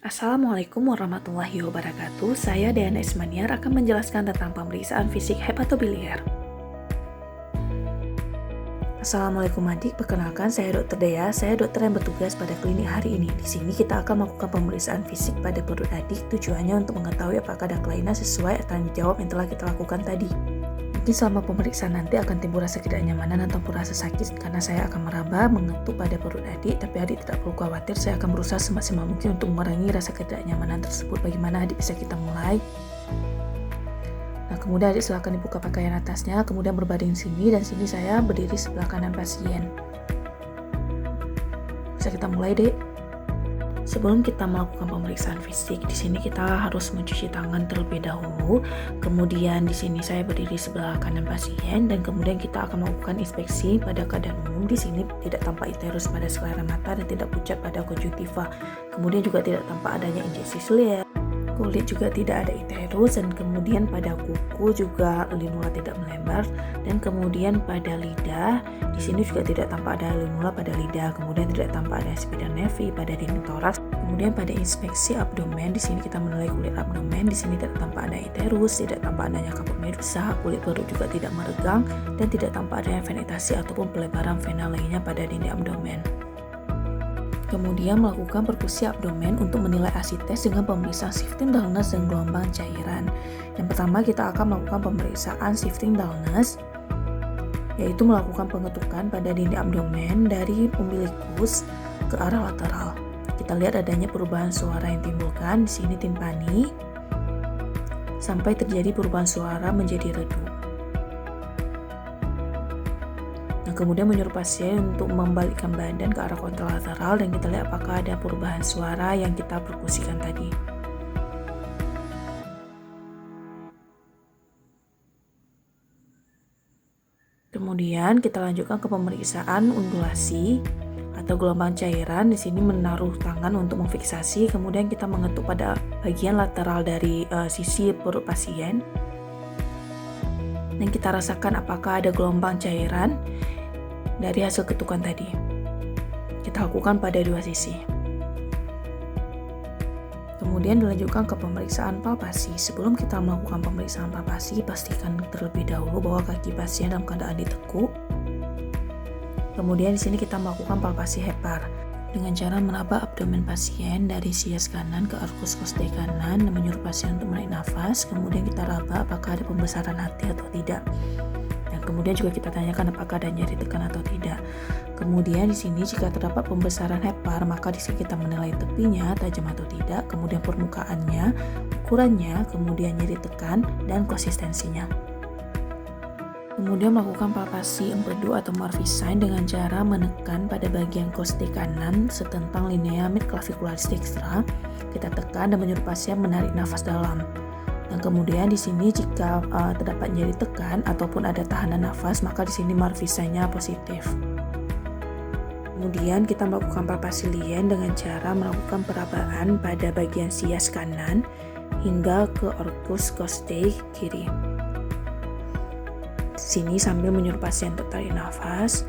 Assalamualaikum warahmatullahi wabarakatuh. Saya Diana Ismaniar akan menjelaskan tentang pemeriksaan fisik hepatobiliar. Assalamualaikum adik, perkenalkan saya Dr. Dea. Saya dokter yang bertugas pada klinik hari ini. Di sini kita akan melakukan pemeriksaan fisik pada perut adik. Tujuannya untuk mengetahui apakah ada kelainan sesuai tanggung jawab yang telah kita lakukan tadi. Mungkin selama pemeriksaan nanti akan timbul rasa ketidaknyamanan ataupun rasa sakit karena saya akan meraba mengetuk pada perut adik, tapi adik tidak perlu khawatir, saya akan berusaha semaksimal mungkin untuk mengurangi rasa ketidaknyamanan tersebut. Bagaimana adik, bisa kita mulai? Nah, kemudian adik silakan dibuka pakaian atasnya, kemudian berbaring sini, dan sini saya berdiri sebelah kanan pasien. Bisa kita mulai, Dek? Sebelum kita melakukan pemeriksaan fisik, di sini kita harus mencuci tangan terlebih dahulu. Kemudian di sini saya berdiri sebelah kanan pasien, dan kemudian kita akan melakukan inspeksi pada keadaan umum. Di sini tidak tampak iterus pada sklera mata dan tidak pucat pada konjungtiva. Kemudian juga tidak tampak adanya injeksi siliar. Kulit juga tidak ada iterus, dan kemudian pada kuku juga linula tidak melebar, dan kemudian pada lidah di sini juga tidak tampak ada linula pada lidah, kemudian tidak tampak ada spider nevi pada dinding toraks. Kemudian pada inspeksi abdomen, di sini kita menilai kulit abdomen, di sini tidak tampak ada iterus, tidak tampak adanya kapuk medusa, kulit perut juga tidak meregang, dan tidak tampak adanya ventilasi ataupun pelebaran vena lainnya pada dinding abdomen. Kemudian melakukan perkusi abdomen untuk menilai ASI tes dengan pemeriksaan shifting dullness dan gelombang cairan. Yang pertama kita akan melakukan pemeriksaan shifting dullness, yaitu melakukan pengetukan pada dinding abdomen dari umbilikus ke arah lateral. Kita lihat adanya perubahan suara yang timbulkan di sini timpani sampai terjadi perubahan suara menjadi redup. Kemudian menyuruh pasien untuk membalikkan badan ke arah kontralateral, dan kita lihat apakah ada perubahan suara yang kita perkusikan tadi. Kemudian kita lanjutkan ke pemeriksaan undulasi atau gelombang cairan. Di sini menaruh tangan untuk memfiksasi, kemudian kita mengetuk pada bagian lateral dari sisi perut pasien, dan kita rasakan apakah ada gelombang cairan dari hasil ketukan tadi. Kita lakukan pada dua sisi. Kemudian dilanjutkan ke pemeriksaan palpasi. Sebelum kita melakukan pemeriksaan palpasi, pastikan terlebih dahulu bahwa kaki pasien dalam keadaan ditekuk. Kemudian di sini kita melakukan palpasi hepar dengan cara meraba abdomen pasien dari sias kanan ke arkus costei kanan dan menyuruh pasien untuk menarik nafas. Kemudian kita raba apakah ada pembesaran hati atau tidak. Kemudian juga kita tanyakan apakah ada nyeri tekan atau tidak. Kemudian di sini jika terdapat pembesaran hepar, maka di sini kita menilai tepinya tajam atau tidak, kemudian permukaannya, ukurannya, kemudian nyeri tekan dan konsistensinya. Kemudian melakukan palpasi empedu atau Murphy sign dengan cara menekan pada bagian costei kanan setentang linea midclavicularis dextra. Kita tekan dan menyuruh pasien menarik nafas dalam. Dan kemudian di sini jika terdapat nyeri tekan ataupun ada tahanan nafas, maka di sini Murphy sign-nya positif. Kemudian kita melakukan palpasi lien dengan cara melakukan perabaan pada bagian sias kanan hingga ke arkus costei kiri. Di sini sambil menyuruh pasien untuk tarik nafas.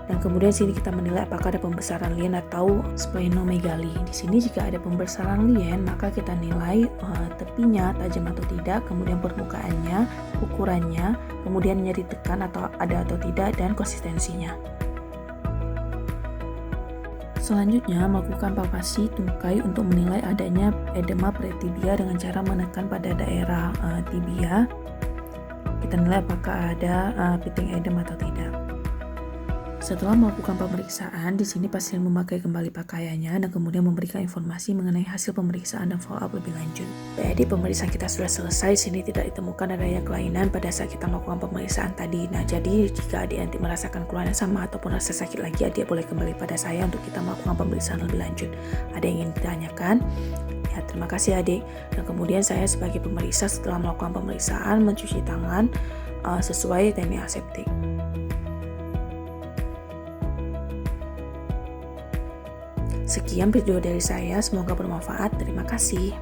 Dan kemudian sini kita menilai apakah ada pembesaran lien atau splenomegali. Di sini jika ada pembesaran lien, maka kita nilai tepinya tajam atau tidak, kemudian permukaannya, ukurannya, kemudian nyeri tekan atau ada atau tidak, dan konsistensinya. Selanjutnya melakukan palpasi tungkai untuk menilai adanya edema pretibia dengan cara menekan pada daerah tibia. Kita nilai apakah ada pitting edema atau tidak. Setelah melakukan pemeriksaan, di sini pasien memakai kembali pakaiannya dan kemudian memberikan informasi mengenai hasil pemeriksaan dan follow up lebih lanjut. Jadi pemeriksaan kita sudah selesai. Sini tidak ditemukan adanya kelainan pada saat kita melakukan pemeriksaan tadi. Nah, jadi jika adik nanti merasakan keluhan yang sama ataupun rasa sakit lagi, adik boleh kembali pada saya untuk kita melakukan pemeriksaan lebih lanjut. Ada yang ingin ditanyakan? Ya, terima kasih adik. Dan kemudian saya sebagai pemeriksa setelah melakukan pemeriksaan mencuci tangan sesuai teknik aseptik. Sekian video dari saya, semoga bermanfaat. Terima kasih.